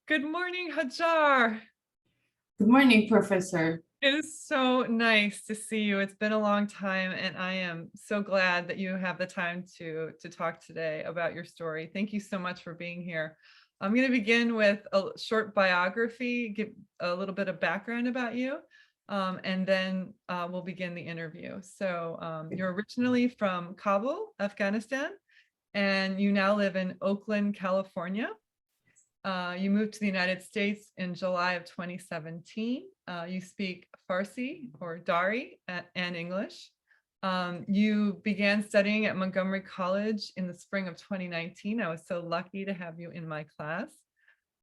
Good morning, Hajar. Good morning, Professor. It is so nice to see you. It's been a long time, and I am so glad that you have the time to talk today about your story. Thank you so much for being here. I'm going to begin with a short biography, give a little bit of background about you, and then we'll begin the interview. So you're originally from Kabul, Afghanistan, and you now live in Oakland, California. You moved to the United States in July of 2017. You speak Farsi or Dari and English. You began studying at Montgomery College in the spring of 2019. I was so lucky to have you in my class.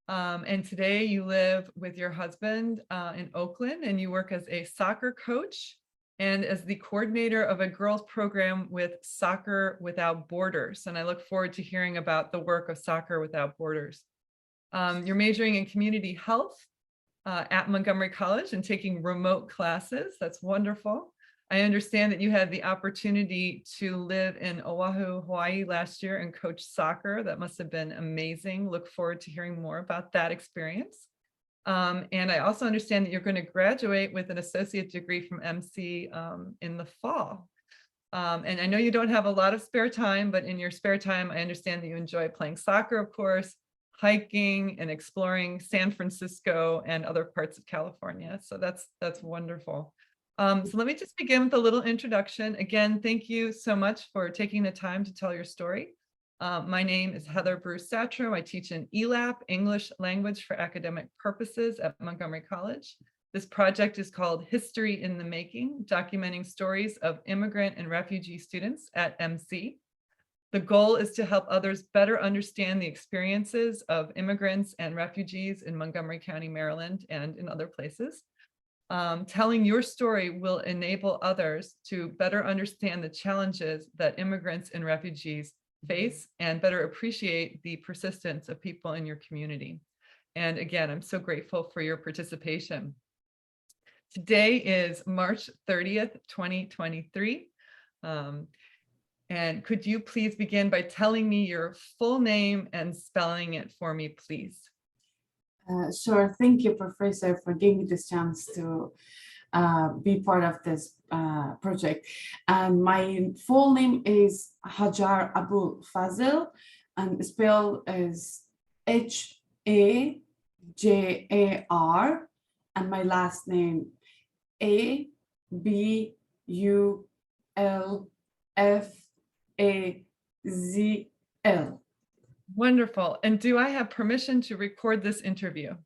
And today you live with your husband in Oakland, and you work as a soccer coach and as the coordinator of a girls program with Soccer Without Borders. And I look forward to hearing about the work of Soccer Without Borders. You're majoring in community health at Montgomery College and taking remote classes. That's wonderful. I understand that you had the opportunity to live in Oahu, Hawaii last year and coach soccer. That must have been amazing. Look forward to hearing more about that experience. And I also understand that you're going to graduate with an associate degree from MC in the fall. And I know you don't have a lot of spare time, but in your spare time, I understand that you enjoy playing soccer, of course, hiking and exploring San Francisco and other parts of California. So that's wonderful. So let me just begin with a little introduction. Again, thank you so much for taking the time to tell your story. My name is Heather Bruce Satro. I teach an ELAP, English Language for Academic Purposes at Montgomery College. This project is called History in the Making, documenting stories of immigrant and refugee students at MC. The goal is to help others better understand the experiences of immigrants and refugees in Montgomery County, Maryland, and in other places. Telling your story will enable others to better understand the challenges that immigrants and refugees face and better appreciate the persistence of people in your community. And again, I'm so grateful for your participation. Today is March 30th, 2023. And could you please begin by telling me your full name and spelling it for me, please? Sure. Thank you, Professor, for giving me this chance to be part of this project. And my full name is Hajar Abulfazl, and spelled as Hajar, and my last name Abulfazl. Wonderful. And do I have permission to record this interview?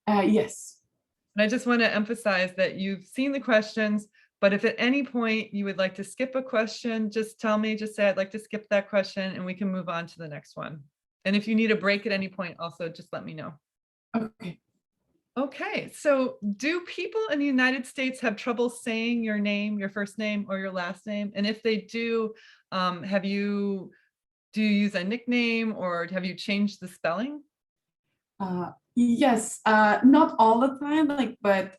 Yes. And I just want to emphasize that you've seen the questions, but if at any point you would like to skip a question, just tell me, just say, I'd like to skip that question and we can move on to the next one. And if you need a break at any point, also just let me know. Okay. Okay, so do people in the United States have trouble saying your name, your first name or your last name? And if they do, do you use a nickname or have you changed the spelling? Yes, not all the time, but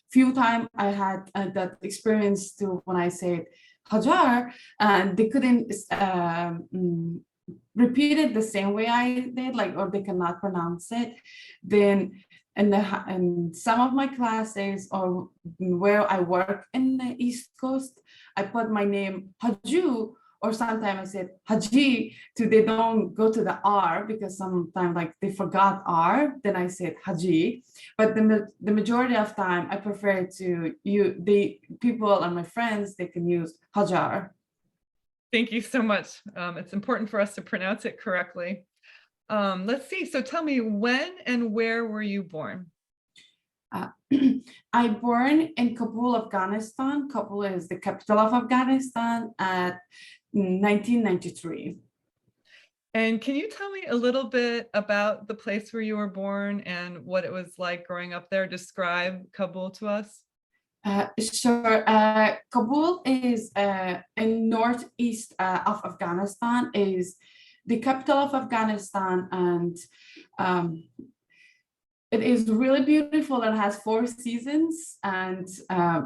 few times I had that experience too when I said Hajar, and they couldn't repeat it the same way I did, or they cannot pronounce it. Then in some of my classes or where I work in the East Coast, I put my name Haju, or sometimes I said Haji they don't go to the R because sometimes they forgot R, then I said Haji. But the majority of time I prefer to the people and my friends, they can use Hajar. Thank you so much. It's important for us to pronounce it correctly. Let's see. So tell me, when and where were you born? I born in Kabul, Afghanistan. Kabul is the capital of Afghanistan at 1993. And can you tell me a little bit about the place where you were born and what it was like growing up there? Describe Kabul to us. Sure. Kabul is in northeast of Afghanistan, is the capital of Afghanistan, and it is really beautiful. It has 4 seasons, and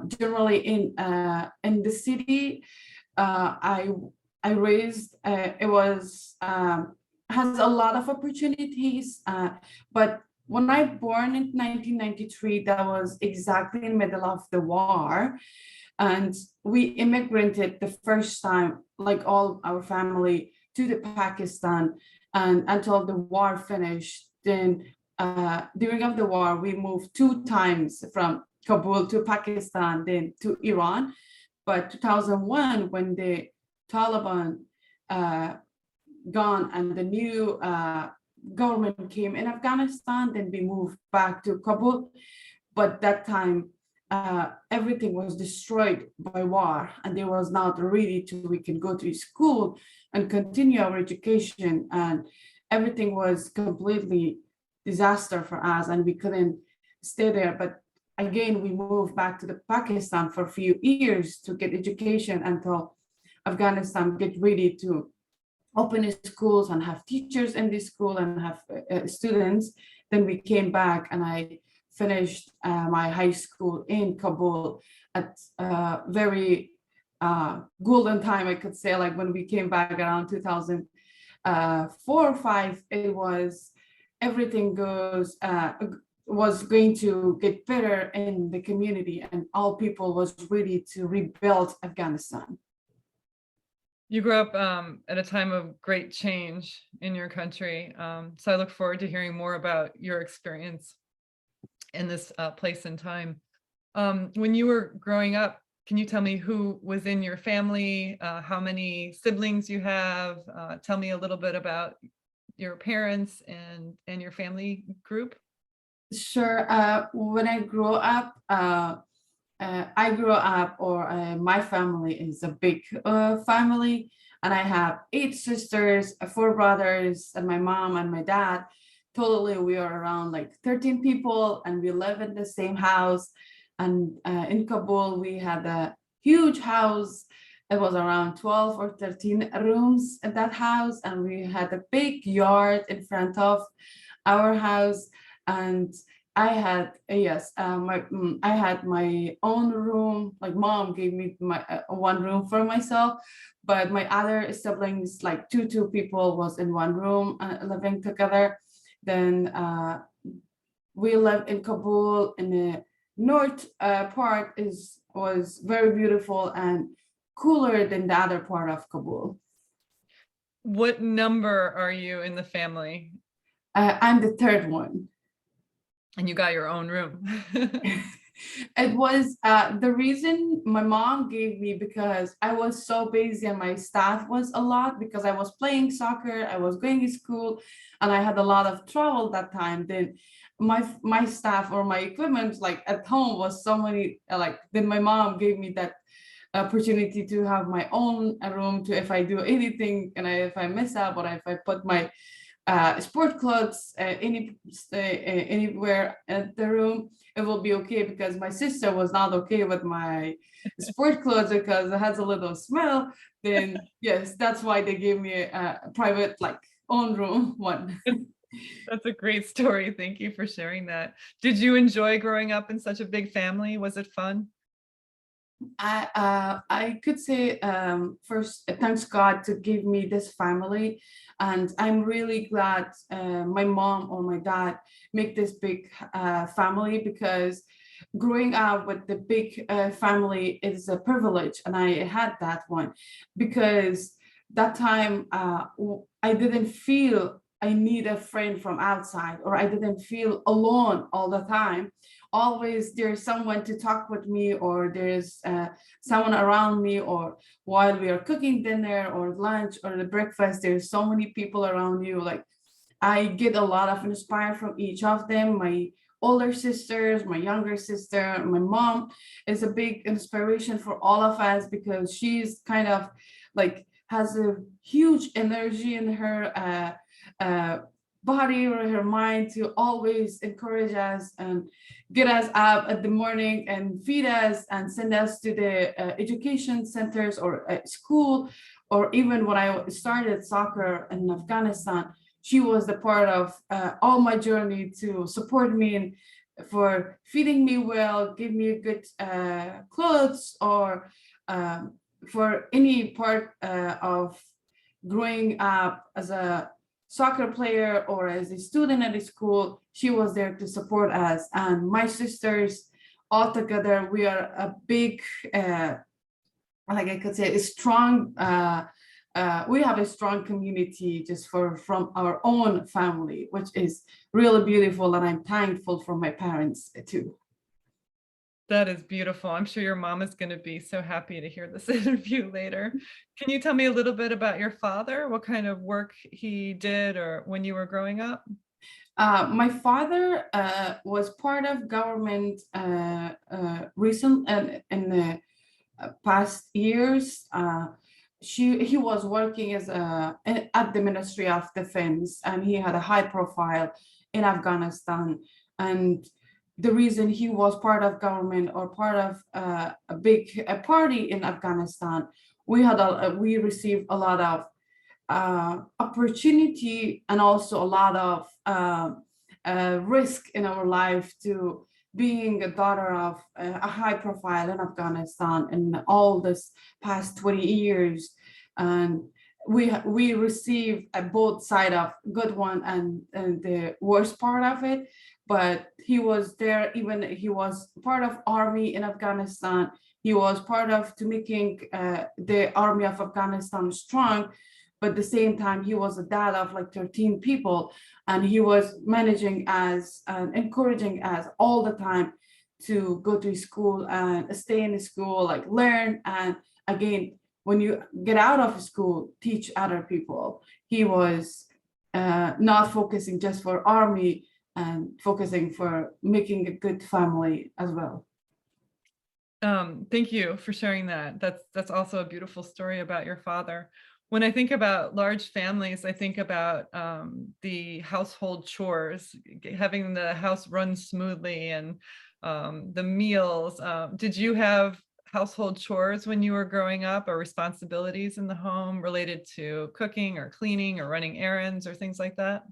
generally in the city I raised, it was has a lot of opportunities, but when I born in 1993, that was exactly in the middle of the war. And we immigrated the first time, like all our family, to the Pakistan. And until the war finished, then during of the war, we moved 2 times from Kabul to Pakistan, then to Iran. But 2001, when the Taliban uh, gone and the new government came in Afghanistan, then we moved back to Kabul. But that time, everything was destroyed by war, and it was not ready to we can go to school and continue our education, and everything was completely disaster for us, and we couldn't stay there. But again, we moved back to the Pakistan for a few years to get education until Afghanistan get ready to open schools and have teachers in the school and have students. Then we came back and I finished my high school in Kabul at a very golden time, I could say, like when we came back around 2004 or 5, it was everything was going to get better in the community, and all people was ready to rebuild Afghanistan. You grew up at a time of great change in your country. So I look forward to hearing more about your experience in this place and time. When you were growing up, can you tell me who was in your family, how many siblings you have? Tell me a little bit about your parents and your family group. Sure. When I grew up, my family is a big family, and I have 8 sisters, 4 brothers, and my mom and my dad. Totally, we are around like 13 people, and we live in the same house. And in Kabul, we had a huge house. It was around 12 or 13 rooms in that house, and we had a big yard in front of our house. And I had I had my own room. Like mom gave me my one room for myself, but my other siblings, like two people, was in one room living together. Then we lived in Kabul in the north part was very beautiful and cooler than the other part of Kabul. What number are you in the family? I'm the third one. And you got your own room. It was the reason my mom gave me, because I was so busy and my staff was a lot, because I was playing soccer, I was going to school, and I had a lot of travel that time. Then my staff or my equipment like at home was so many, like then my mom gave me that opportunity to have my own room, to if I do anything and if I mess up, or if I put my sport clothes anywhere at the room, it will be okay, because my sister was not okay with my sport clothes because it has a little smell. Then yes, that's why they gave me a private, like, own room one. That's a great story. Thank you for sharing that. Did you enjoy growing up in such a big family? Was it fun? I could say first, thanks God to give me this family, and I'm really glad my mom or my dad make this big family, because growing up with the big family is a privilege, and I had that one, because that time I didn't feel I need a friend from outside, or I didn't feel alone all the time. Always there's someone to talk with me, or there's someone around me, or while we are cooking dinner or lunch or the breakfast, there's so many people around you. Like, I get a lot of inspired from each of them. My older sisters, my younger sister, my mom is a big inspiration for all of us, because she's kind of like has a huge energy in her body or her mind to always encourage us and get us up at the morning and feed us and send us to the education centers or school. Or even when I started soccer in Afghanistan, she was the part of all my journey to support me and for feeding me well, give me good clothes, or for any part of growing up as a soccer player or as a student at the school, she was there to support us. And my sisters, all together, we are a big, like I could say, a strong, we have a strong community just from our own family, which is really beautiful. And I'm thankful for my parents too. That is beautiful. I'm sure your mom is going to be so happy to hear this interview later. Can you tell me a little bit about your father? What kind of work he did or when you were growing up? My father was part of government recent in the past years. He was working as at the Ministry of Defense, and he had a high profile in Afghanistan. And the reason he was part of government or part of a big party in Afghanistan, we received a lot of opportunity and also a lot of risk in our life to being a daughter of a high profile in Afghanistan in all this past 20 years. And we received both side of good one and the worst part of it. But he was there, even he was part of army in Afghanistan. He was part of to making the army of Afghanistan strong. But at the same time, he was a dad of like 13 people, and he was managing as and encouraging us all the time to go to school and stay in school, like learn. And again, when you get out of school, teach other people. He was not focusing just for army and focusing for making a good family as well. Thank you for sharing that. That's also a beautiful story about your father. When I think about large families, I think about the household chores, having the house run smoothly and the meals. Did you have household chores when you were growing up or responsibilities in the home related to cooking or cleaning or running errands or things like that?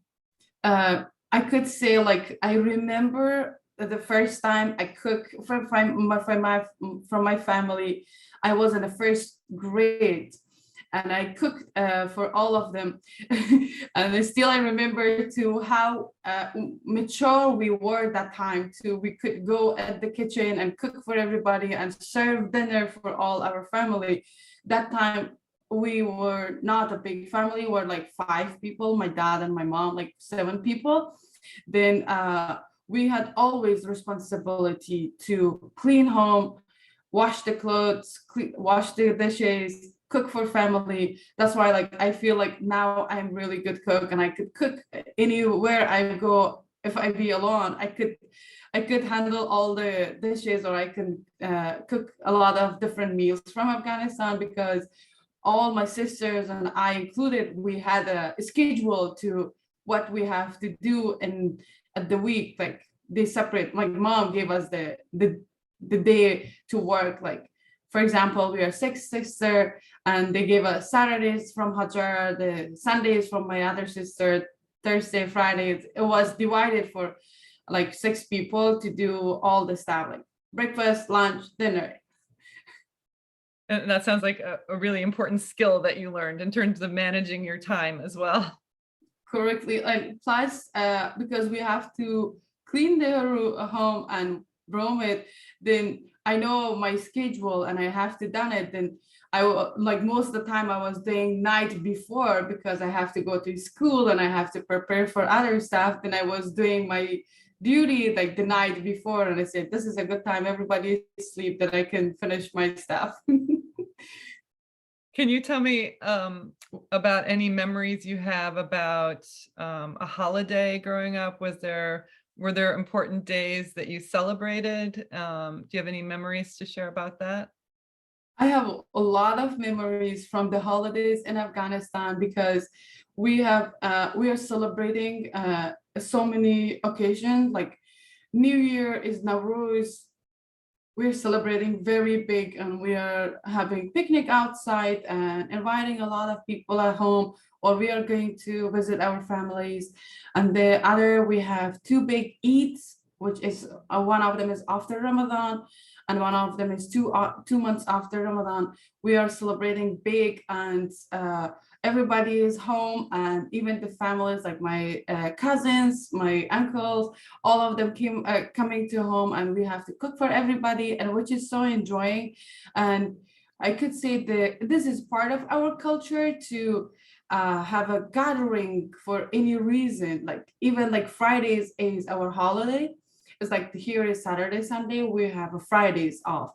I could say like I remember the first time I cooked from my family. I was in the first grade and I cooked for all of them. And still I remember to how mature we were that time to we could go at the kitchen and cook for everybody and serve dinner for all our family. That time we were not a big family, we were like 5 people, my dad and my mom, like 7 people. Then we had always responsibility to clean home, wash the clothes, wash the dishes, cook for family. That's why like I feel like now I'm really good cook and I could cook anywhere I go. If I be alone, I could handle all the dishes, or I can cook a lot of different meals from Afghanistan, because all my sisters and I included, we had a schedule to what we have to do in at the week. Like they separate. My mom gave us the day to work. Like for example, we are 6 sisters, and they gave us Saturdays from Hajar, the Sundays from my other sister, Thursday, Fridays. It was divided for like 6 people to do all the stuff, like breakfast, lunch, dinner. And that sounds like a really important skill that you learned in terms of managing your time as well. Correctly, like plus because we have to clean the home and broom it, then I know my schedule and I have to done it. Then like most of the time I was doing night before because I have to go to school and I have to prepare for other stuff. Then I was doing my duty like the night before, and I said this is a good time, everybody sleep, that I can finish my stuff. Can you tell me about any memories you have about a holiday growing up? Were there important days that you celebrated? Do you have any memories to share about that? I have a lot of memories from the holidays in Afghanistan, because we are celebrating so many occasions. Like New Year is Nowruz. We're celebrating very big, and we are having picnic outside and inviting a lot of people at home, or we are going to visit our families. And the other, we have 2 big Eids, which is one of them is after Ramadan, and one of them is 2 months after Ramadan. We are celebrating big, and everybody is home, and even the families like my cousins, my uncles, all of them came coming to home, and we have to cook for everybody, and which is so enjoying. And I could say that this is part of our culture to have a gathering for any reason. Like even like Fridays is our holiday. It's like here is Saturday, Sunday, we have a Fridays off.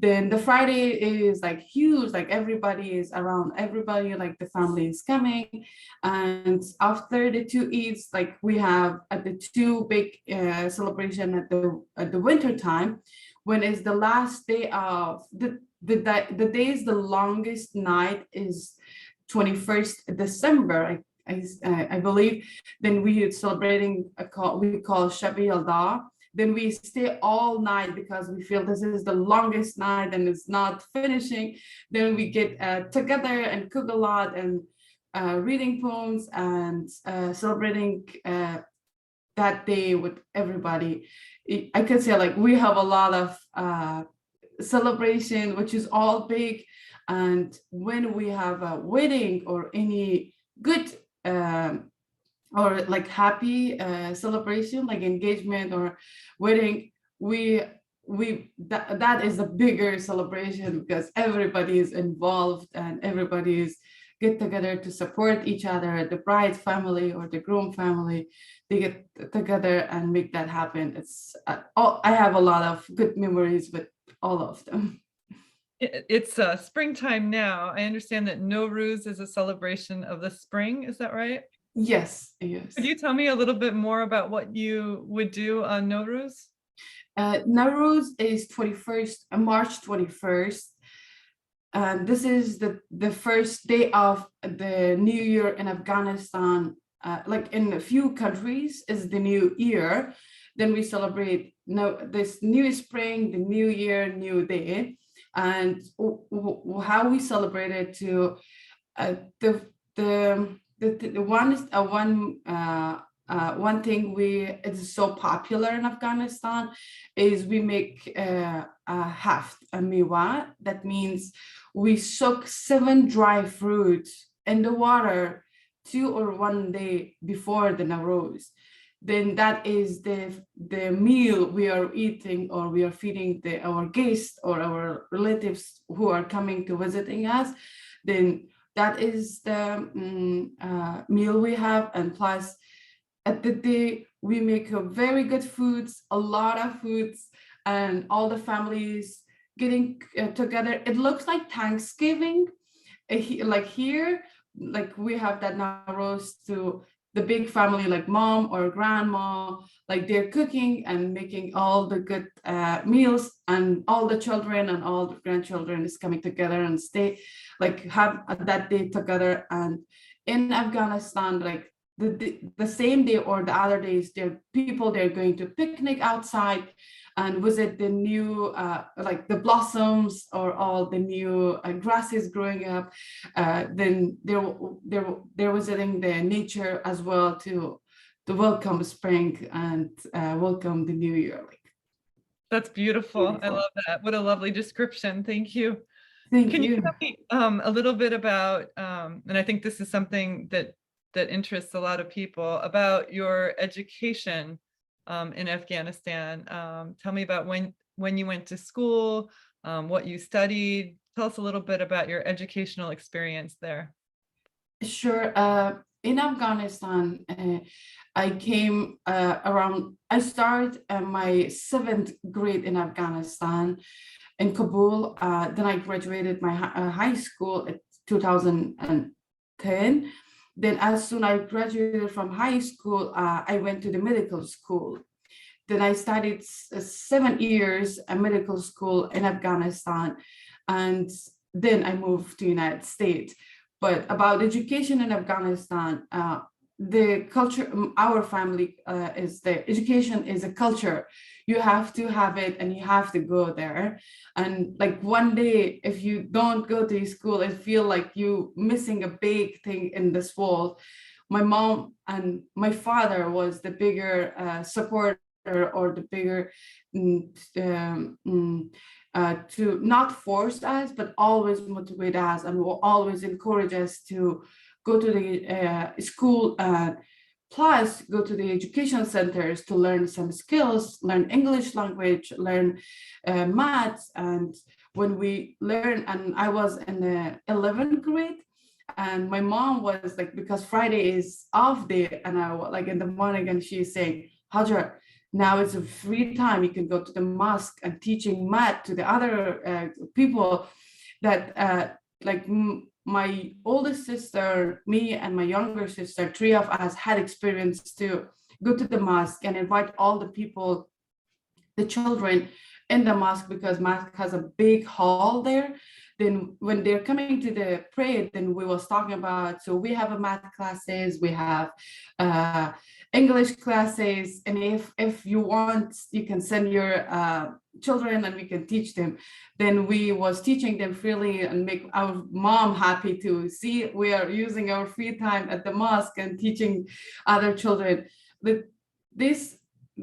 Then the Friday is like huge, like everybody is around, everybody, like the family is coming. And after the two Eids, like we have the two big celebration at the winter time, when it's the last day of the day is the longest night is 21st December, I believe. Then we are celebrating we call Shabi Alda. Then we stay all night because we feel this is the longest night and it's not finishing. Then we get together and cook a lot and reading poems and celebrating that day with everybody. I could say like we have a lot of celebration, which is all big. And when we have a wedding or any good or like happy celebration, like engagement or wedding, that is a bigger celebration because everybody is involved and everybody is get together to support each other. The bride family or the groom family, they get together and make that happen. It's I have a lot of good memories with all of them. It's springtime now. I understand that Nowruz is a celebration of the spring. Is that right? Yes, yes. Could you tell me a little bit more about what you would do on Nowruz? Nowruz is 21st, March 21st. And this is the first day of the new year in Afghanistan. Like in a few countries is the new year. Then we celebrate this new spring, the new year, new day. And how we celebrate it to one thing it's so popular in Afghanistan is we make a haft, a miwa. That means we soak 7 dry fruits in the water 2 or 1 day before the Nowruz. Then that is the meal we are eating or we are feeding our guests or our relatives who are coming to visiting us. Then that is the meal we have. And plus at the day we make very good foods, a lot of foods, and all the families getting together. It looks like Thanksgiving, like here, like we have that Nowruz to the big family, like mom or grandma, like they're cooking and making all the good meals, and all the children and all the grandchildren is coming together and stay, like have that day together. And in Afghanistan, like the same day or the other days, they're going to picnic outside and visit the new like the blossoms or all the new grasses growing up. Then they're visiting the nature as well to welcome spring and welcome the new year. That's beautiful. I Beautiful. love that. What a lovely description. Thank you. Thank Can you you. tell me a little bit about, and I think this is something that interests a lot of people, about your education in Afghanistan. Tell me about when you went to school, what you studied. Tell us a little bit about your educational experience there. Sure. In Afghanistan, I came I started my 7th grade in Afghanistan in Kabul. Then I graduated my high school in 2010. Then as soon as I graduated from high school, I went to the medical school. Then I studied 7 years at medical school in Afghanistan. And then I moved to the United States. But about education in Afghanistan, the culture, our family is the education is a culture. You have to have it and you have to go there. And like one day, if you don't go to school, it feel like you missing a big thing in this world. My mom and my father was the bigger supporter or the bigger to not force us, but always motivate us and will always encourage us to go to the school, plus go to the education centers to learn some skills, learn English language, learn maths. And when we learn, and I was in the 11th grade, and my mom was like, because Friday is off day, and I was like in the morning, and she's saying, Hajar, now it's a free time. You can go to the mosque and teaching math to the other people that like my oldest sister, me, and my younger sister, three of us had experience to go to the mosque and invite all the people, the children in the mosque, because mosque has a big hall there. Then when they're coming to the prayer, then we was talking about, so we have a math classes, we have English classes, and if you want, you can send your children and we can teach them. Then we was teaching them freely and make our mom happy to see we are using our free time at the mosque and teaching other children. But this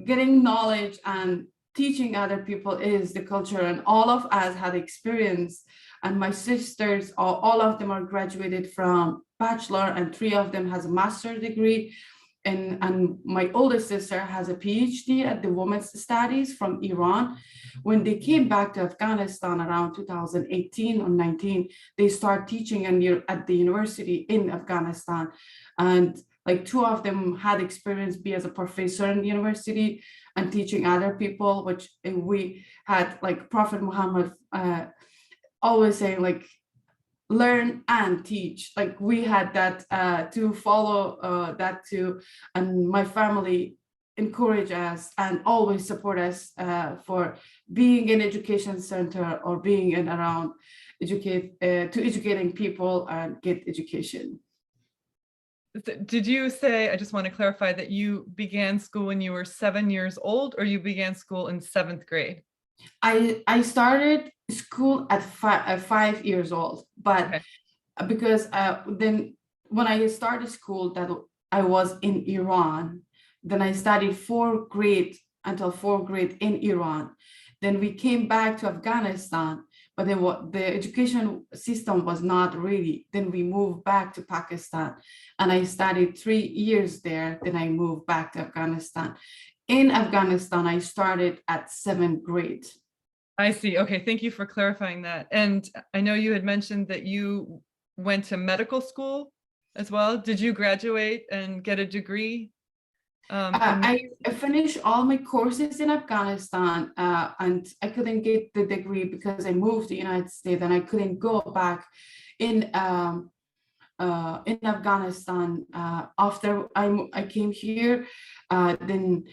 getting knowledge and teaching other people is the culture, and all of us had experience. And my sisters, all of them are graduated from bachelor, and three of them has a master's degree. And my oldest sister has a PhD at the women's studies from Iran. When they came back to Afghanistan around 2018 or 19, they start teaching at the university in Afghanistan. And like two of them had experience be as a professor in the university and teaching other people, which we had like Prophet Muhammad always saying like, learn and teach. Like we had that to follow that too. And my family encourage us and always support us for being in education center or being in around educating people and get education. Did you say, I just want to clarify, that you began school when you were 7 years old, or you began school in 7th grade? I started school at 5 years old, but Okay. because then when I started school, that I was in Iran. Then I studied 4th grade until 4th grade in Iran. Then we came back to Afghanistan, but then the education system was not ready. Then we moved back to Pakistan, and I studied 3 years there. Then I moved back to Afghanistan. In Afghanistan, I started at 7th grade. I see. Okay, thank you for clarifying that. And I know you had mentioned that you went to medical school as well. Did you graduate and get a degree? I finished all my courses in Afghanistan, and I couldn't get the degree because I moved to the United States, and I couldn't go back in Afghanistan after I came here. Then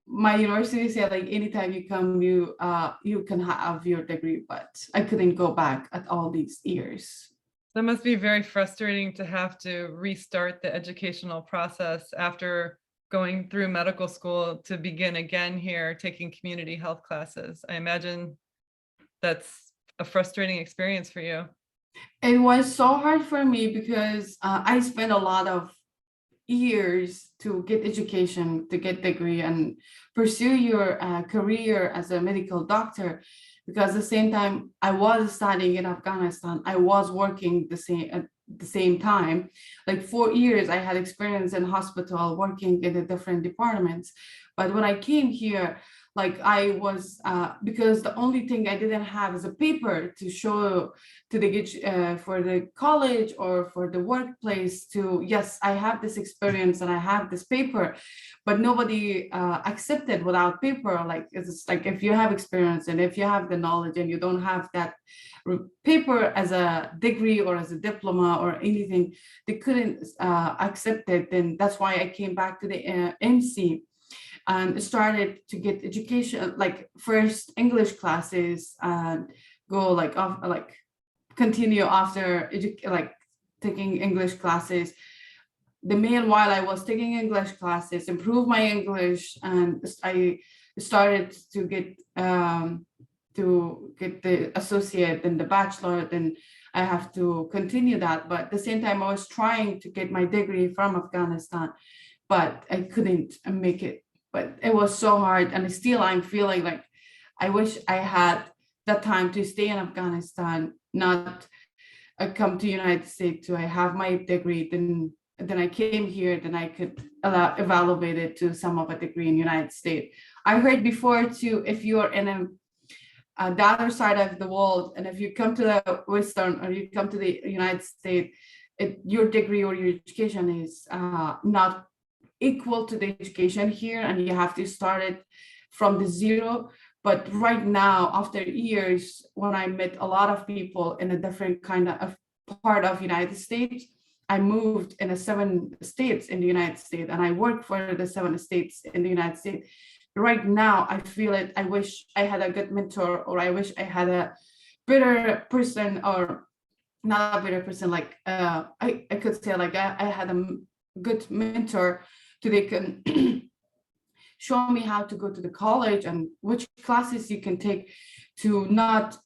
my university said like anytime you come, you can have your degree, but I couldn't go back at all these years. That must be very frustrating to have to restart the educational process after going through medical school to begin again here, taking community health classes. I imagine that's a frustrating experience for you. It was so hard for me because I spent a lot of years to get education, to get degree and pursue your career as a medical doctor. Because at the same time I was studying in Afghanistan, I was working at the same time. Like 4 years I had experience in hospital working in the different departments. But when I came here, like I was because the only thing I didn't have is a paper to show to the for the college or for the workplace to, yes, I have this experience and I have this paper, but nobody accepted without paper. Like it's like if you have experience and if you have the knowledge and you don't have that paper as a degree or as a diploma or anything, they couldn't accept it. Then that's why I came back to the MC and started to get education, like first English classes, and go like off, like continue after like taking English classes. The meanwhile I was taking English classes, improve my English, and I started to get the associate and the bachelor. Then I have to continue that, but at the same time I was trying to get my degree from Afghanistan, but I couldn't make it. But it was so hard, and still I'm feeling like I wish I had the time to stay in Afghanistan, not I come to United States to I have my degree, then I came here, then I could evaluate it to some of a degree in United States. I heard before too, if you are in the other side of the world, and if you come to the Western or you come to the United States, your degree or your education is not equal to the education here, and you have to start it from the zero. But right now, after years, when I met a lot of people in a different kind of part of United States, I moved in 7 states in the United States, and I work for the 7 states in the United States. Right now, I feel it. I wish I had a good mentor, or I wish I had a better person, or not a better person. Like I could say, like I had a good mentor to they can show me how to go to the college and which classes you can take, to not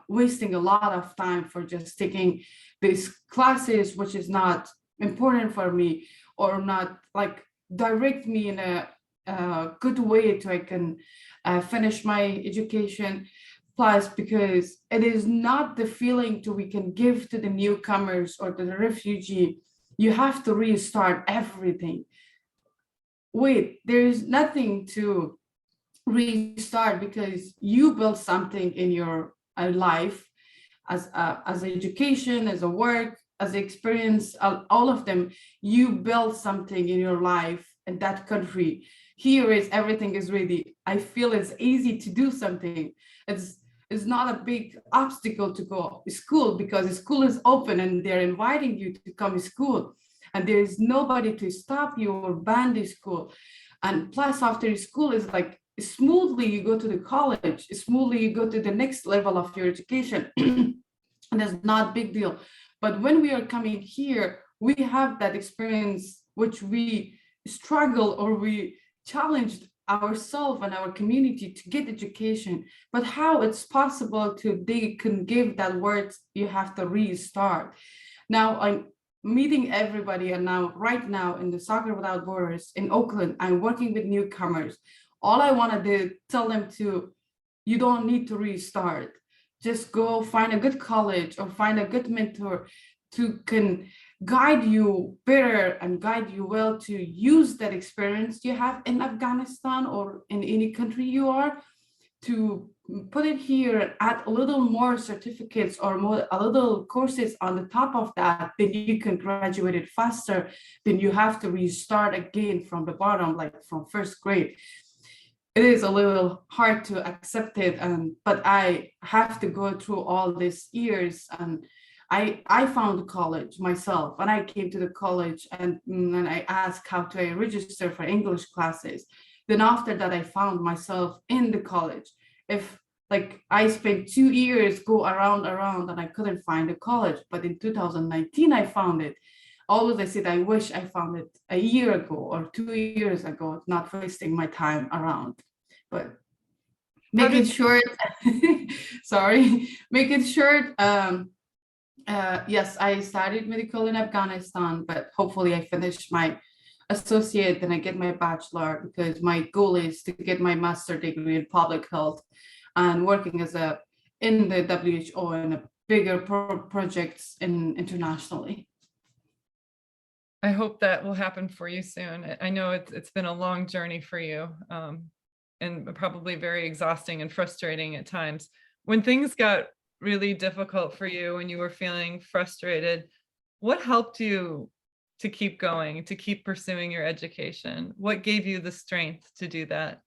wasting a lot of time for just taking these classes, which is not important for me, or not like direct me in a good way to I can finish my education. Plus, because it is not the feeling to we can give to the newcomers or to the refugee, you have to restart everything. Wait, there's nothing to restart, because you built something in your life, as education, as a work, as experience, all of them. You built something in your life in that country. Here is everything is ready. I feel it's easy to do something. It's not a big obstacle to go to school, because school is open and they're inviting you to come to school, and there is nobody to stop you or ban the school. And plus, after school is like smoothly you go to the college, smoothly you go to the next level of your education. And that's not a big deal. But when we are coming here, we have that experience which we struggle, or we challenged ourselves and our community to get education. But how it's possible to they can give that word, you have to restart. Now I'm meeting everybody, and now right now in the Soccer Without Borders in Oakland, I'm working with newcomers. All I want to do, tell them to, you don't need to restart. Just go find a good college or find a good mentor to can guide you better and guide you well to use that experience you have in Afghanistan or in any country you are, to put it here, add a little more certificates or more a little courses on the top of that, then you can graduate it faster. Then you have to restart again from the bottom, like from first grade. It is a little hard to accept it, but I have to go through all these years, and I found college myself, and I came to the college, and I asked how to I register for English classes. Then after that, I found myself in the college. If like I spent 2 years go around, and I couldn't find a college, but in 2019 I found it. Always I said, I wish I found it a year ago or 2 years ago, not wasting my time around. But make it short, sorry, make it short. Yes, I studied medical in Afghanistan, but hopefully I finished my associate, then I get my bachelor, because my goal is to get my master degree in public health and working as in the WHO and a bigger projects internationally. I hope that will happen for you soon. I know it's been a long journey for you, and probably very exhausting and frustrating at times. When things got really difficult for you and you were feeling frustrated, what helped you to keep going, to keep pursuing your education? What gave you the strength to do that?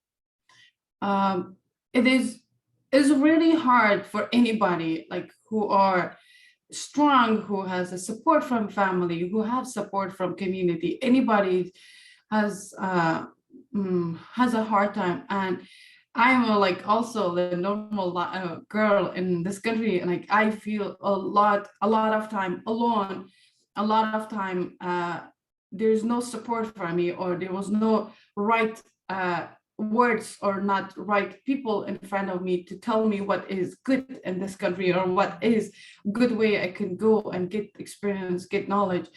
It is really hard for anybody like who are strong, who has a support from family, who have support from community. Anybody has a hard time, and I'm like also the normal girl in this country, and like I feel a lot of time alone, a lot of time there's no support for me, or there was no right words or not right people in front of me to tell me what is good in this country, or what is good way I can go and get experience, get knowledge.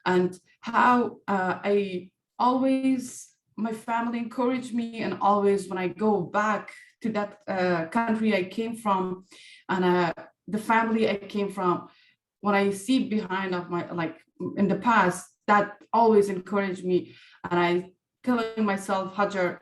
And how I always, my family encouraged me, and always when I go back to that country I came from, and the family I came from, when I see behind of my, like in the past, that always encouraged me. And I telling myself, Hajar,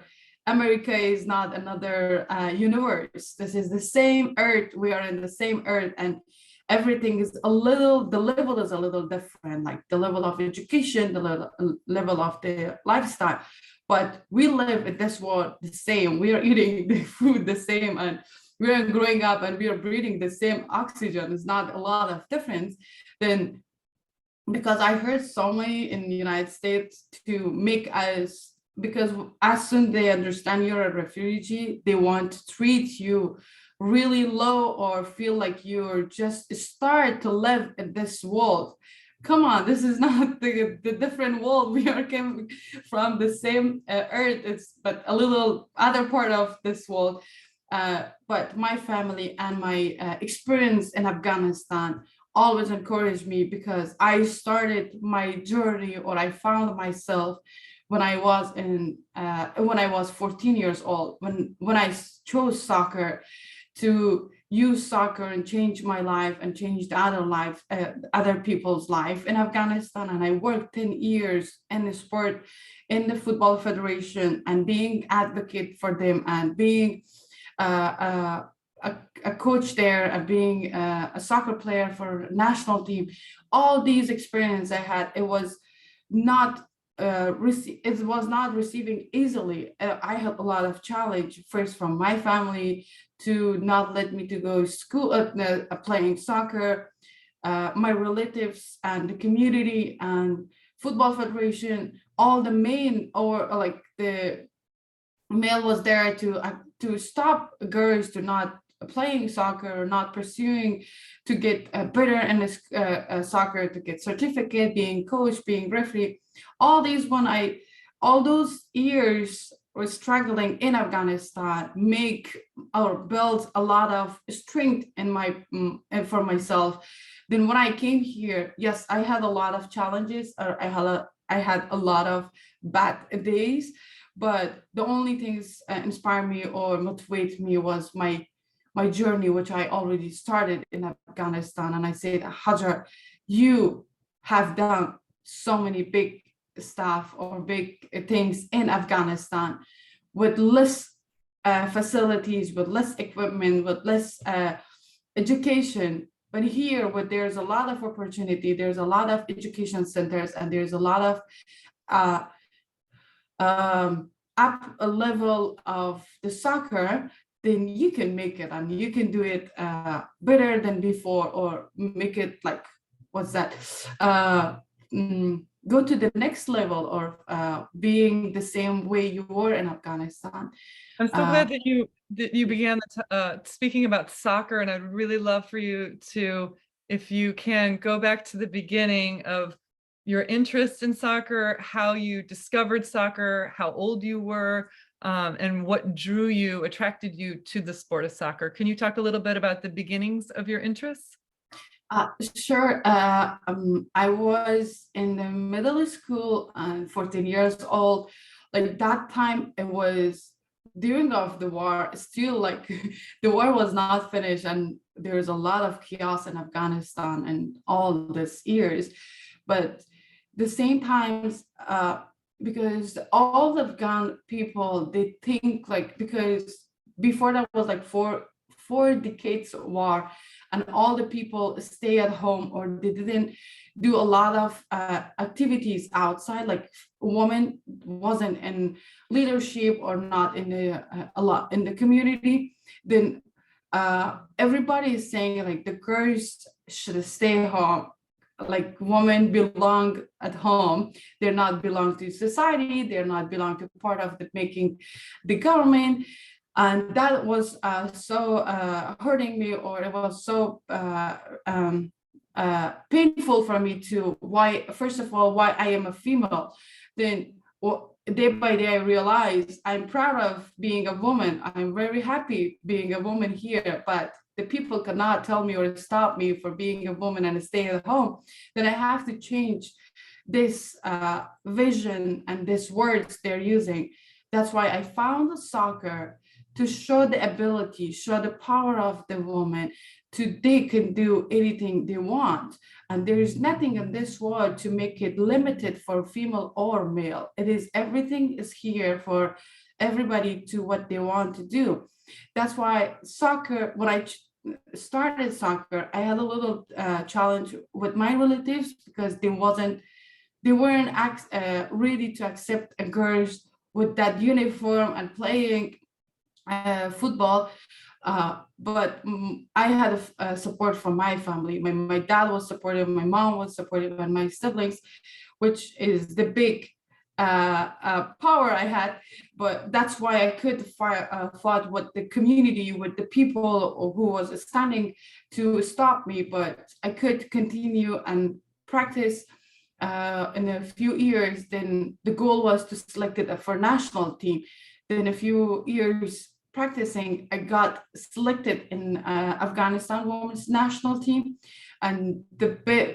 America is not another universe. This is the same earth. We are in the same earth, and everything is a little, the level is a little different, like the level of education, the level of the lifestyle. But we live in this world the same. We are eating the food the same, and we are growing up and we are breathing the same oxygen. It's not a lot of difference. Then, because I heard so many in the United States to make us, because as soon they understand you're a refugee, they want to treat you really low or feel like you're just start to live in this world. Come on, this is not the different world. We are coming from the same earth, it's but a little other part of this world. But my family and my experience in Afghanistan always encouraged me, because I started my journey, or I found myself when I was when I was 14 years old, when I chose soccer, to use soccer and change my life and change the other life, other people's life in Afghanistan. And I worked 10 years in the sport, in the football federation, and being advocate for them, and being a coach there, and being a soccer player for national team. All these experience I had, it was not it was not receiving easily. I had a lot of challenge, first from my family to not let me to go to school playing soccer, my relatives and the community and football federation, all the main, or like the mail was there to stop girls to not playing soccer, or not pursuing to get better in this soccer, to get certificate, being coach, being referee. All these all those years were struggling in Afghanistan make or build a lot of strength in my for myself. Then when I came here, yes, I had a lot of challenges, or I had a lot of bad days, but the only things inspire me or motivate me was my journey, which I already started in Afghanistan. And I said, Hajar, you have done so many big stuff or big things in Afghanistan with less facilities, with less equipment, with less education. But here, there's a lot of opportunity, there's a lot of education centers, and there's a lot of up a level of the soccer, then you can make it, and you can do it better than before, or make it like, what's that? Go to the next level, or being the same way you were in Afghanistan. I'm so glad that you began speaking about soccer, and I'd really love for you to, if you can, go back to the beginning of your interest in soccer, how you discovered soccer, how old you were, and what attracted you to the sport of soccer. Can you talk a little bit about the beginnings of your interests? Sure. I was in the middle school, 14 years old. Like that time, it was during of the war, still like the war was not finished, and there's a lot of chaos in Afghanistan and all these years. But the same times, because all the Afghan people, they think like, because before that was like four decades of war, and all the people stay at home, or they didn't do a lot of activities outside, like women wasn't in leadership or not in a lot in the community. Then everybody is saying like the girls should stay home, like women belong at home, they're not belong to society, they're not belong to part of the making the government. And that was so hurting me, or it was so painful for me to first of all, why I am a female. Then day by day I realized I'm proud of being a woman, I'm very happy being a woman here, but the people cannot tell me or stop me for being a woman and stay at home. Then I have to change this vision and these words they're using. That's why I found soccer to show the ability, show the power of the woman, to they can do anything they want. And there is nothing in this world to make it limited for female or male. It is everything is here for everybody to what they want to do. That's why soccer, when I started soccer, I had a little challenge with my relatives because they weren't ready to accept a girls with that uniform and playing football. But I had support from my family. My dad was supportive, my mom was supportive, and my siblings, which is the big power I had. But that's why I could fought with the community, with the people who was standing to stop me. But I could continue and practice in a few years. Then the goal was to select it for national team. Then a few years practicing, I got selected in Afghanistan women's national team. And the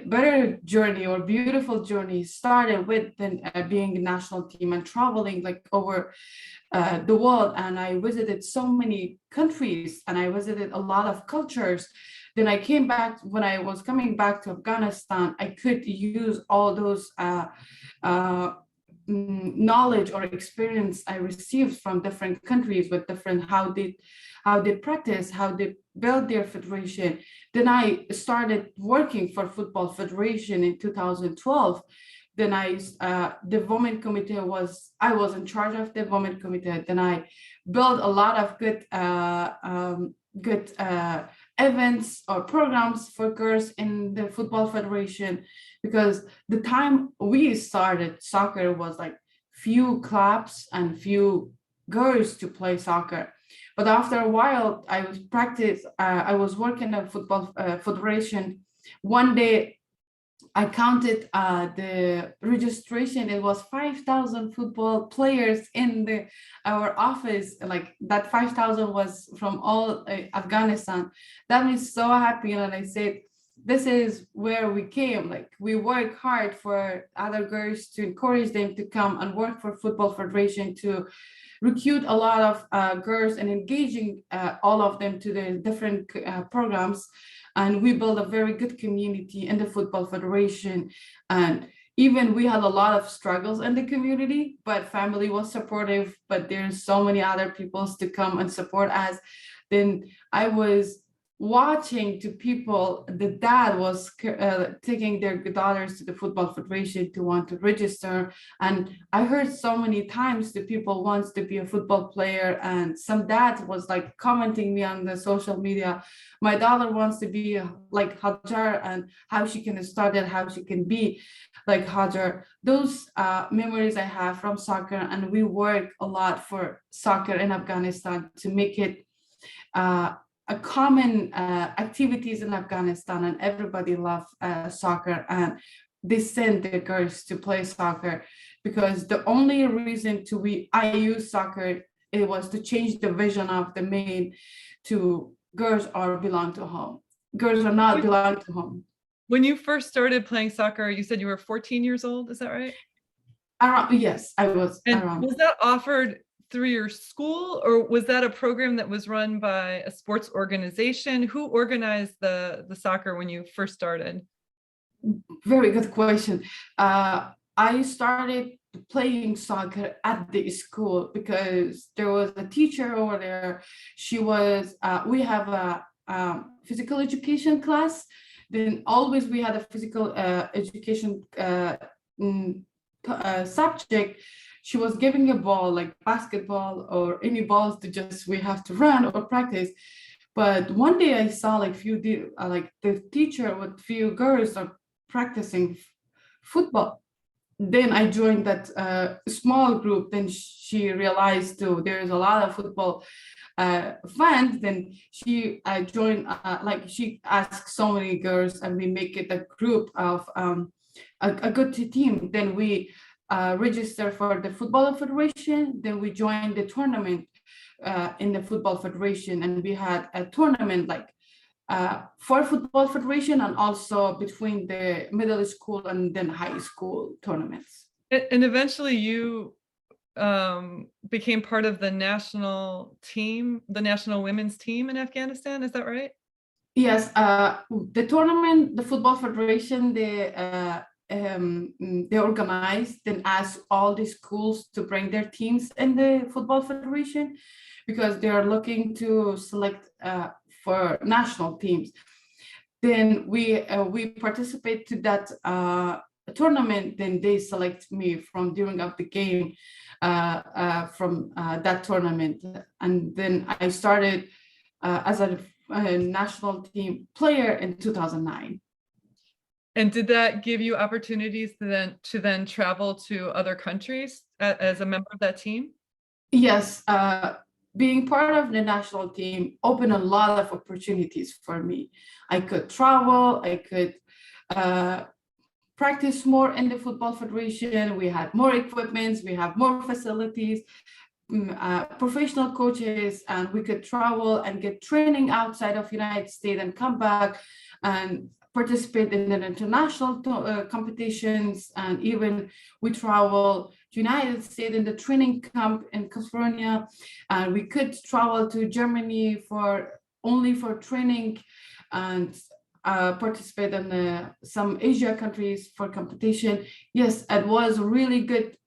better journey or beautiful journey started with then being a national team and traveling like over the world. And I visited so many countries and I visited a lot of cultures. Then I came back, when I was coming back to Afghanistan, I could use all those knowledge or experience I received from different countries with different how they practice, how they build their federation. Then I started working for Football Federation in 2012. Then the women committee I was in charge of the women committee. Then I built a lot of good events or programs for girls in the Football Federation, because the time we started soccer was like few clubs and few girls to play soccer. But after a while, I was working at Football Federation. One day, I counted the registration. It was 5,000 football players in our office. Like that 5,000 was from all Afghanistan. That made me so happy. And I said, this is where we came. Like we work hard for other girls to encourage them to come and work for Football Federation, to recruit a lot of girls and engaging all of them to the different programs. And we built a very good community in the Football Federation. And even we had a lot of struggles in the community, but family was supportive, but there's so many other peoples to come and support us. Then I was watching to people, the dad was taking their daughters to the Football Federation to want to register. And I heard so many times the people wants to be a football player, and some dad was like commenting me on the social media, my daughter wants to be like Hajar, and how she can start it, how she can be like Hajar. Those memories I have from soccer, and we work a lot for soccer in Afghanistan to make it a common activities in Afghanistan, and everybody loves soccer, and they send their girls to play soccer, because the only reason I use soccer, it was to change the vision of the men to girls are belong to home. Girls are not belong to home. When you first started playing soccer, you said you were 14 years old, is that right? Yes, I was around. Was that offered through your school, or was that a program that was run by a sports organization? Who organized the soccer when you first started? Very good question. I started playing soccer at the school because there was a teacher over there. She was, we have a physical education class. Then always we had a physical education subject. She was giving a ball like basketball or any balls to just we have to run or practice. But one day I saw like like the teacher with few girls are practicing football. Then I joined that small group. Then she realized too there's a lot of football fans. Then she joined like she asked so many girls, and we make it a group of a good team. Then we register for the Football Federation. Then we joined the tournament in the Football Federation, and we had a tournament like for Football Federation, and also between the middle school and then high school tournaments. And eventually you became part of the national team, the national women's team in Afghanistan. Is that right? Yes, the tournament, the Football Federation, they organized and asked all the schools to bring their teams in the Football Federation because they are looking to select for national teams. Then we participate to that tournament. Then they select me from during of the game from that tournament, and then I started as a national team player in 2009. And did that give you opportunities to then travel to other countries as a member of that team? Yes, being part of the national team opened a lot of opportunities for me. I could travel, I could practice more in the Football Federation. We had more equipments, we have more facilities, professional coaches, and we could travel and get training outside of United States and come back and participate in the international competitions. And even we travel to United States in the training camp in California, and we could travel to Germany only for training and participate in some Asia countries for competition. Yes, it was really good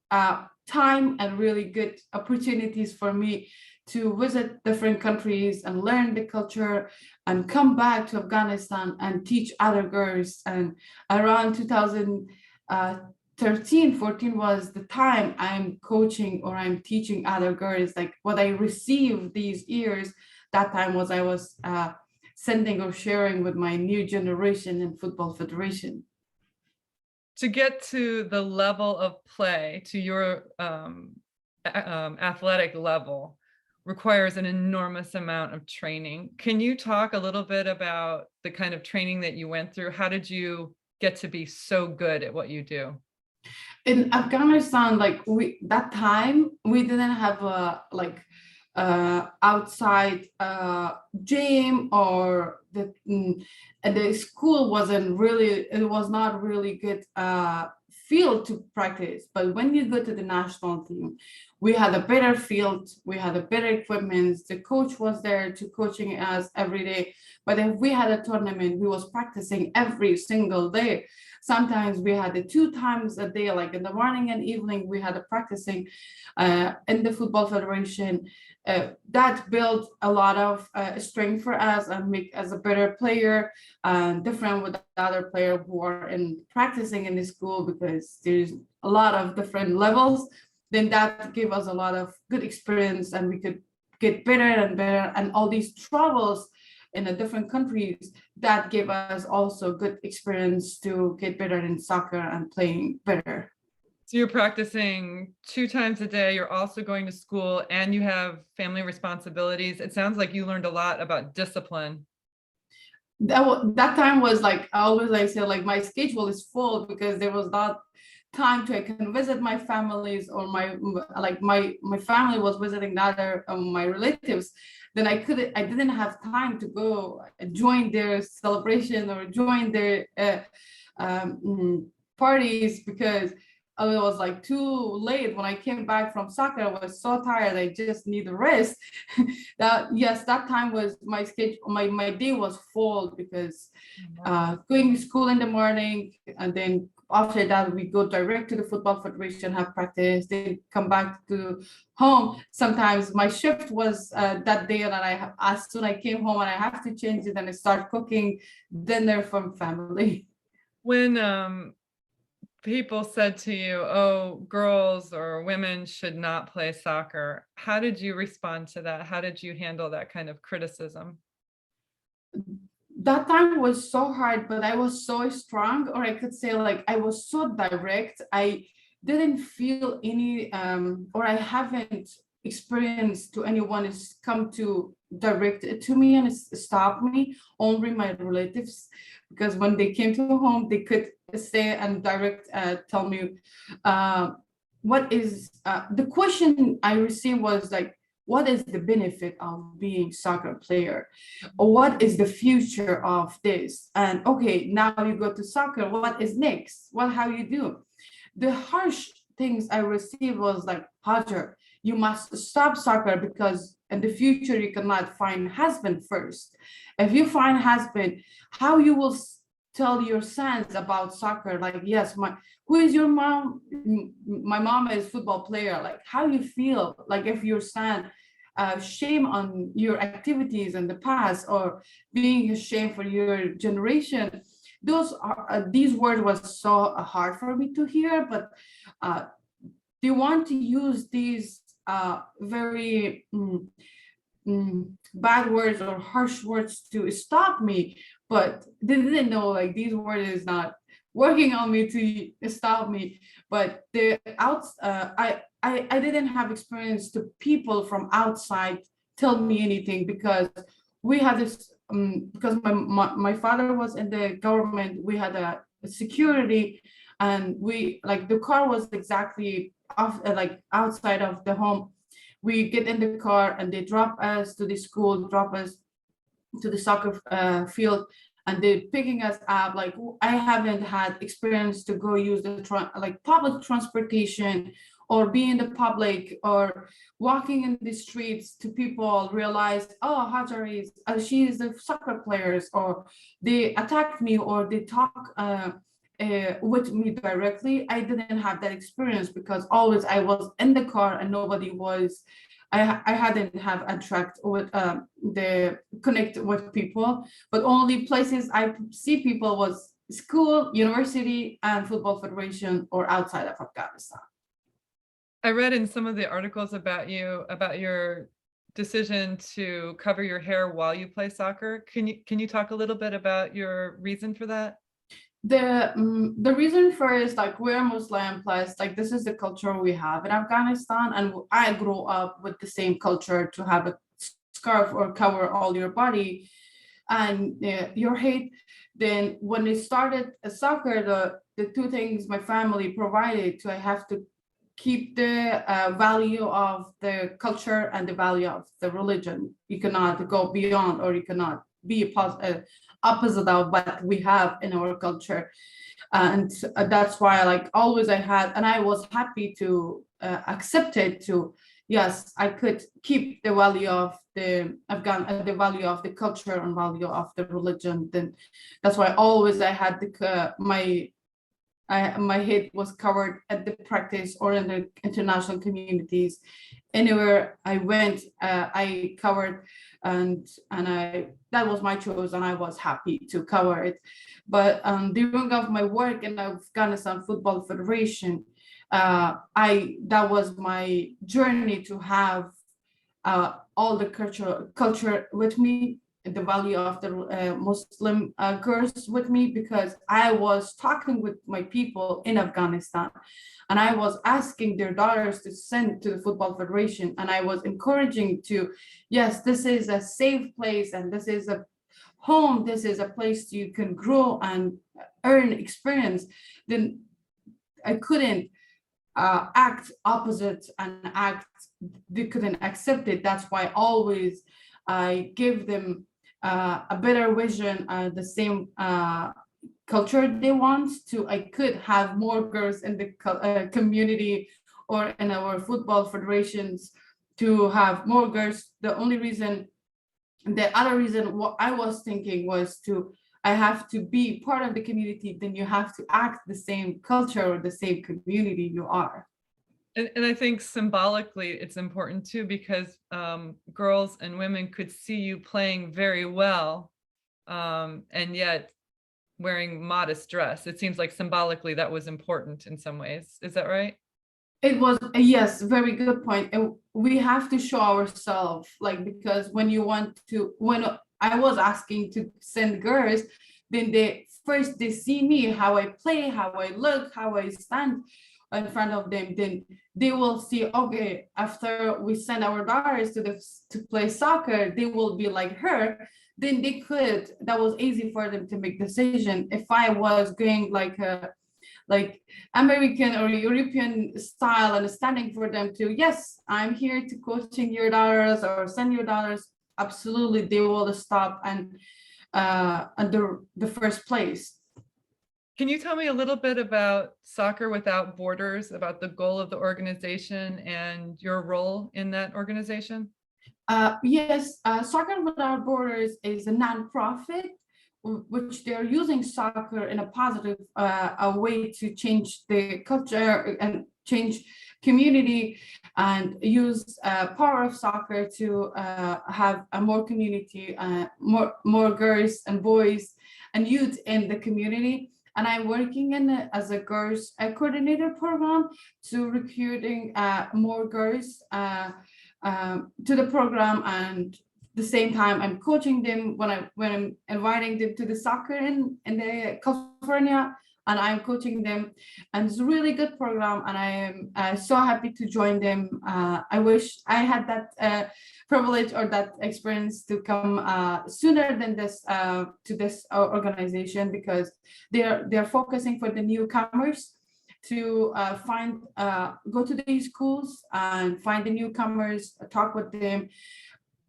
time and really good opportunities for me to visit different countries and learn the culture and come back to Afghanistan and teach other girls. And around 2013, 14 was the time I'm coaching or I'm teaching other girls, like what I received these years. That time was I was sending or sharing with my new generation in Football Federation. To get to the level of play, to your athletic level, requires an enormous amount of training. Can you talk a little bit about the kind of training that you went through? How did you get to be so good at what you do? In Afghanistan, that time we didn't have a outside gym, or the school wasn't really, it was not really good field to practice. But when you go to the national team, we had a better field, we had a better equipment, the coach was there to coaching us every day. But if we had a tournament, we was practicing every single day. Sometimes we had it 2 times a day, like in the morning and evening, we had a practicing in the Football Federation. That built a lot of strength for us and make us a better player, different with the other players who are practicing in the school, because there's a lot of different levels. Then that gave us a lot of good experience, and we could get better and better. And all these travels in the different countries, that gave us also good experience to get better in soccer and playing better. So you're practicing 2 times a day, you're also going to school, and you have family responsibilities. It sounds like you learned a lot about discipline. That time was like, I say, like my schedule is full because there was not time to I can visit my families, or my family was visiting the other my relatives. Then I didn't have time to go join their celebration or join their parties, because it was like too late. When I came back from soccer, I was so tired, I just need a rest. That time was my schedule, my day was full, because going to school in the morning, and then after that we go direct to the Football Federation, have practice, then come back to home. Sometimes my shift was that day, and as soon as I came home and I have to change it, and I start cooking dinner for family. When people said to you, oh, girls or women should not play soccer, how did you respond to that? How did you handle that kind of criticism? That time was so hard, but I was so strong, or I could say like I was so direct. I didn't feel any or I haven't experienced to anyone has come to direct it to me and stop me, only my relatives, because when they came to home, they could say and direct tell me what is the question I received was like, what is the benefit of being soccer player, or what is the future of this? And okay, now you go to soccer, what is next? What how you do? The harsh things I received was like, Hajar, you must stop soccer because in the future you cannot find husband first. If you find husband, how you will tell your sons about soccer? Like, yes, who is your mom? My mom is football player. Like, how you feel? Like, if your son shame on your activities in the past or being ashamed for your generation, those are these words was so hard for me to hear, but they want to use these very bad words or harsh words to stop me, but they didn't know like these words is not working on me to stop me. But I didn't have experience to people from outside tell me anything, because we had this because my father was in the government, we had a security, and we like the car was exactly off like outside of the home. We get in the car and they drop us to the school, drop us to the soccer field, and they're picking us up. Like, I haven't had experience to go use the like public transportation or be in the public or walking in the streets to people realize, oh, Hajar is she is a soccer players, or they attacked me or they talk with me directly. I didn't have that experience because always I was in the car and nobody was. I hadn't have interact with the connect with people, but only places I see people was school, university, and football federation or outside of Afghanistan. I read in some of the articles about you, about your decision to cover your hair while you play soccer. Can you talk a little bit about your reason for that? The reason for is like we're Muslim, plus like this is the culture we have in Afghanistan, and I grew up with the same culture to have a scarf or cover all your body and your head. Then when it started soccer, the two things my family provided to, I have to keep the value of the culture and the value of the religion. You cannot go beyond, or you cannot be opposite of what we have in our culture. And that's why like always I had, and I was happy to accept it to, yes, I could keep the value of the the value of the culture and value of the religion. Then that's why always I had my head was covered at the practice or in the international communities. Anywhere I went, I covered, and I that was my choice, and I was happy to cover it. But during of my work in Afghanistan Football Federation, that was my journey to have all the culture with me, the value of the Muslim girls with me, because I was talking with my people in Afghanistan and I was asking their daughters to send to the Football Federation, and I was encouraging to, yes, this is a safe place and this is a home, this is a place you can grow and earn experience. Then I couldn't act opposite and they couldn't accept it. That's why always I give them a better vision, the same culture they want to. I could have more girls in the community or in our football federations to have more girls. The other reason what I was thinking was I have to be part of the community, then you have to act the same culture or the same community you are. And I think symbolically it's important too, because girls and women could see you playing very well, and yet wearing modest dress. It seems like symbolically that was important in some ways. Is that right? It was, yes, very good point. And we have to show ourselves, like, because when I was asking to send girls, then they see me, how I play, how I look, how I stand in front of them. Then they will see, okay, after we send our daughters to play soccer, they will be like her. Then that was easy for them to make decision. If I was going like American or European style and standing for them to, yes, I'm here to coaching your daughters or send your daughters, absolutely, they will stop and the first place. Can you tell me a little bit about Soccer Without Borders, about the goal of the organization and your role in that organization? Yes, Soccer Without Borders is a nonprofit which they're using soccer in a positive a way to change the culture and change community and use power of soccer to have a more community, more girls and boys and youth in the community. And I'm working in as a girls coordinator program to recruiting more girls to the program, and the same time I'm coaching them when I'm inviting them to the soccer in the California, and I'm coaching them, and it's a really good program, and I am so happy to join them. I wish I had that privilege or that experience to come sooner than this to this organization, because they're focusing for the newcomers to go to these schools and find the newcomers, talk with them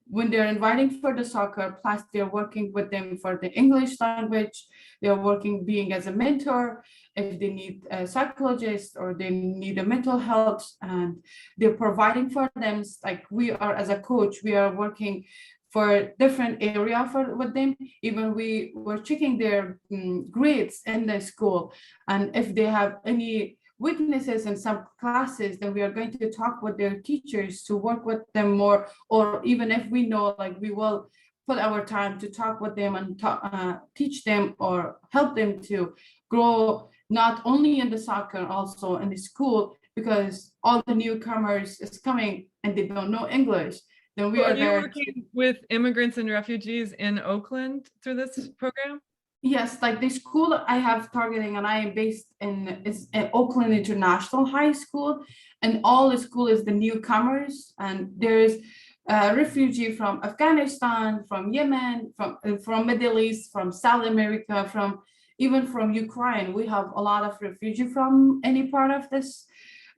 when they're inviting for the soccer. Plus they're working with them for the English language. They're working being as a mentor if they need a psychologist or they need a mental health, and they're providing for them. Like we are as a coach, we are working for different area for with them. Even we were checking their grades in the school, and if they have any weaknesses in some classes, then we are going to talk with their teachers to work with them more. Or even if we know, like we will put our time to talk with them and teach them or help them to grow, not only in the soccer, also in the school, because all the newcomers is coming and they don't know English. Then we So are are you there to, working with immigrants and refugees in Oakland through this program? yes, like the school I have targeting, and I am based is at Oakland International High School, and all the school is the newcomers, and there is a refugee from Afghanistan, from Yemen, from Middle East, from South America, from even from Ukraine. We have a lot of refugee from any part of this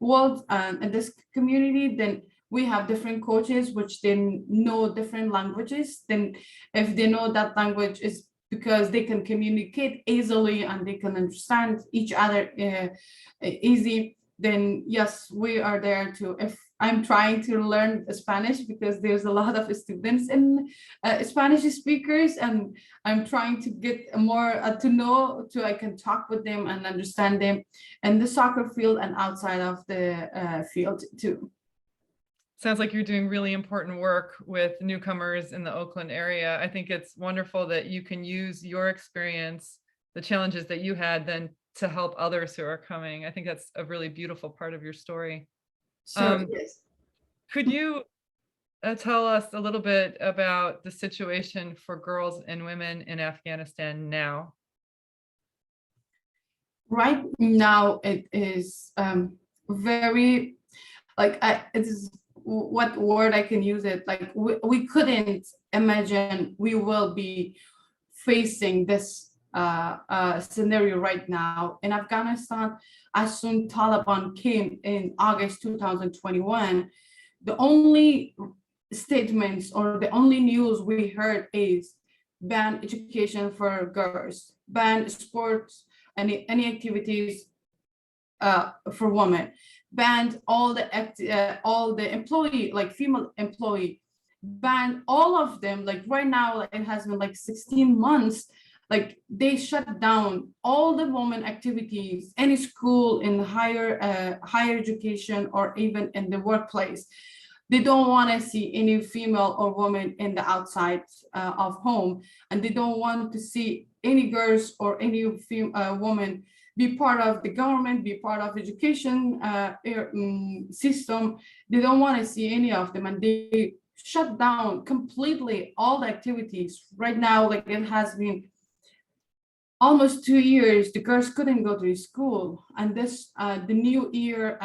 world and this community. Then we have different coaches which they know different languages. Then if they know that language, is because they can communicate easily and they can understand each other easy. Then yes, we are there to, if I'm trying to learn Spanish, because there's a lot of students in Spanish speakers, and I'm trying to get more to know, to I can talk with them and understand them in the soccer field and outside of the field too. Sounds like you're doing really important work with newcomers in the Oakland area. I think it's wonderful that you can use your experience, the challenges that you had, then to help others who are coming. I think that's a really beautiful part of your story. So yes. Could you tell us a little bit about the situation for girls and women in Afghanistan now? Right now it is very, like it is, what word I can use it, like we couldn't imagine we will be facing this scenario right now in Afghanistan. As soon Taliban came in August 2021, the only statements or the only news we heard is ban education for girls, ban sports, any activities for women, banned all the employee, like female employee, banned all of them. Like right now, like, it has been like 16 months. Like they shut down all the women activities, any school in higher education or even in the workplace. They don't want to see any female or woman in the outside of home, and they don't want to see any girls or any woman be part of the government, be part of education system. They don't want to see any of them, and they shut down completely all the activities. Right now, like it has been almost 2 years, the girls couldn't go to school, and this the new year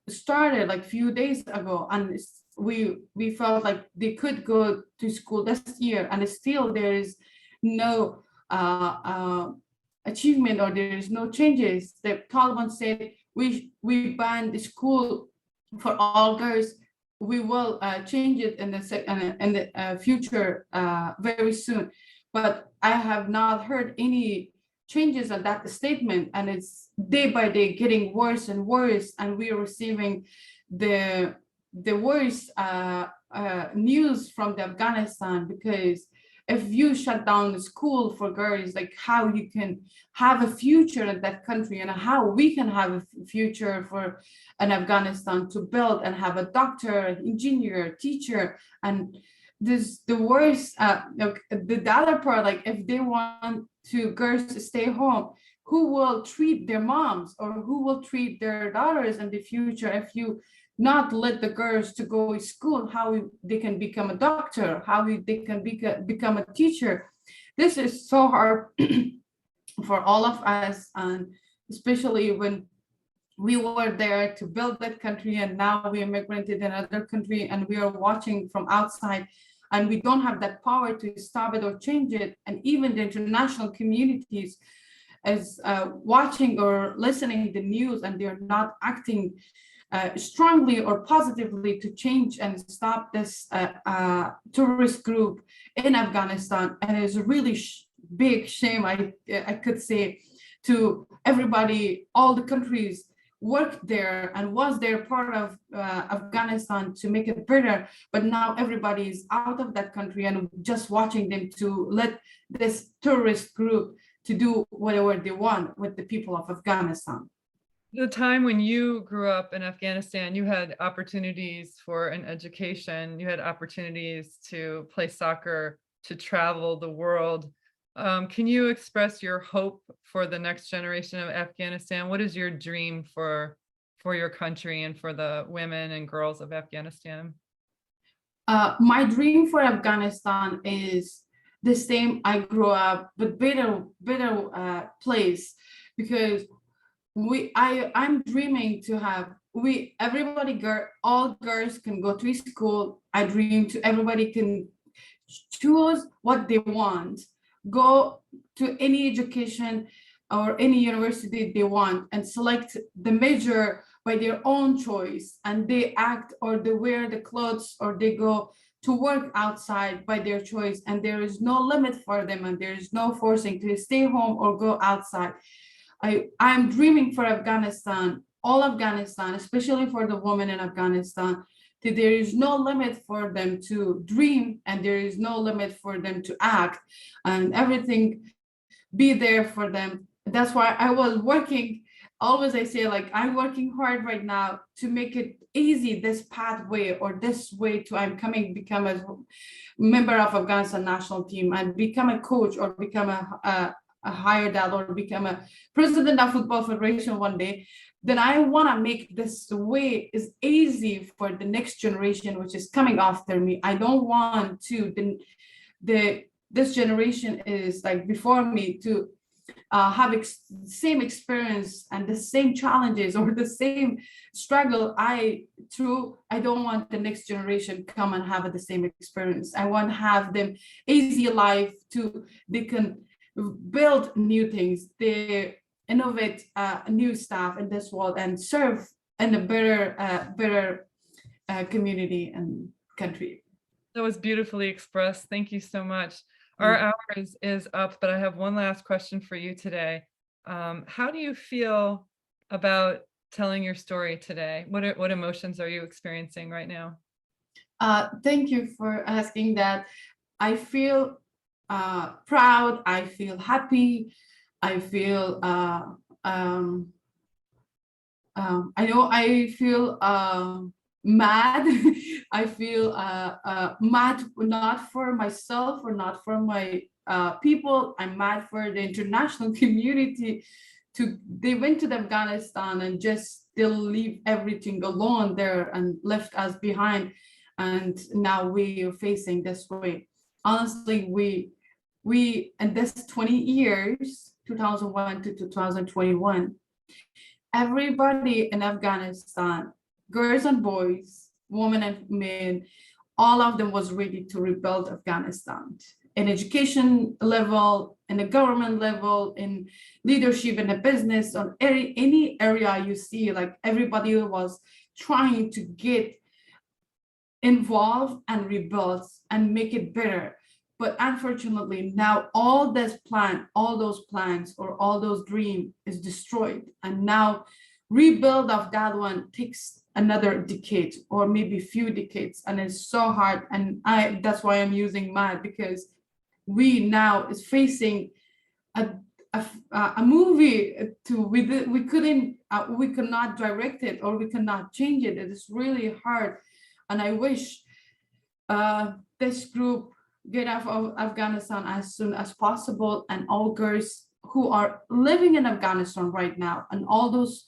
started like few days ago, and we felt like they could go to school this year, and still there is no achievement, or there is no changes. The Taliban said we banned the school for all girls. We will change it in the future very soon, but I have not heard any changes on that statement, and it's day by day getting worse and worse, and we are receiving the worst news from the Afghanistan, because if you shut down the school for girls, like how you can have a future in that country, and how we can have a future for an Afghanistan to build and have a doctor, an engineer, teacher. And this the worst, the other part, like if they want to girls to stay home, who will treat their moms, or who will treat their daughters in the future if you not let the girls to go to school? How they can become a doctor, how they can become a teacher. This is so hard for all of us, and especially when we were there to build that country, and now we immigrated in another country, and we are watching from outside, and we don't have that power to stop it or change it. And even the international communities is watching or listening the news, and they're not acting strongly or positively to change and stop this terrorist group in Afghanistan. And it's a really big shame, I could say, to everybody. All the countries worked there and was there part of Afghanistan to make it better, but now everybody is out of that country and just watching them to let this terrorist group to do whatever they want with the people of Afghanistan. The time when you grew up in Afghanistan, you had opportunities for an education, you had opportunities to play soccer, to travel the world. Can you express your hope for the next generation of Afghanistan? What is your dream for your country and for the women and girls of Afghanistan? My dream for Afghanistan is the same I grew up, but better place, because I'm dreaming to have all girls can go to school. I dream to everybody can choose what they want, go to any education or any university they want, and select the major by their own choice, and they act or they wear the clothes or they go to work outside by their choice, and there is no limit for them, and there is no forcing to stay home or go outside. I'm dreaming for Afghanistan, all Afghanistan, especially for the women in Afghanistan, that there is no limit for them to dream, and there is no limit for them to act, and everything be there for them. That's why I was working. Always I say, like, I'm working hard right now to make it easy, this pathway or this way to become a member of Afghanistan national team and become a coach or become a higher dad or become a president of Football Federation one day. Then I want to make this way is easy for the next generation, which is coming after me. I don't want to this generation is like before me to have same experience and the same challenges or the same struggle I don't want the next generation come and have the same experience. I want to have them easy life they can build new things, they innovate new stuff in this world and serve in a better community and country. That was beautifully expressed. Thank you so much. Our hour is up, but I have one last question for you today. How do you feel about telling your story today? What emotions are you experiencing right now? Thank you for asking that. I feel proud. I feel happy. I feel I feel mad. I feel mad, not for myself or not for my people. I'm mad for the international community. They went to Afghanistan and just still leave everything alone there and left us behind. And now we are facing this way. Honestly, we in this 20 years, 2001 to 2021, everybody in Afghanistan, girls and boys, women and men, all of them was ready to rebuild Afghanistan in education level, in the government level, in leadership, in the business, on any area you see, like everybody was trying to get involved and rebuild and make it better. But unfortunately, now all those plans or all those dreams is destroyed. And now rebuild of that one takes another decade or maybe few decades. And it's so hard. And that's why I'm using MAD, because we now is facing a movie we could not direct it or we cannot change it. It is really hard. And I wish this group get out of Afghanistan as soon as possible, and all girls who are living in Afghanistan right now, and all those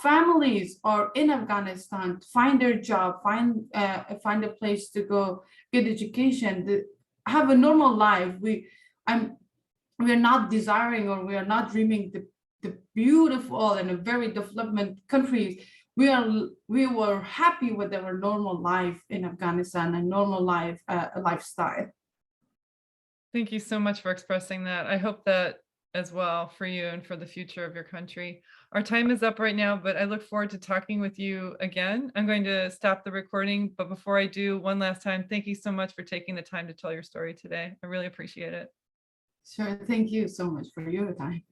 families are in Afghanistan, find their job, find a place to go get education, have a normal life. We're not desiring or we are not dreaming the beautiful and a very development countries. We were happy with our normal life in Afghanistan and normal life lifestyle. Thank you so much for expressing that. I hope that as well for you and for the future of your country. Our time is up right now, but I look forward to talking with you again. I'm going to stop the recording, but before I do, one last time, thank you so much for taking the time to tell your story today. I really appreciate it. Sure, thank you so much for your time.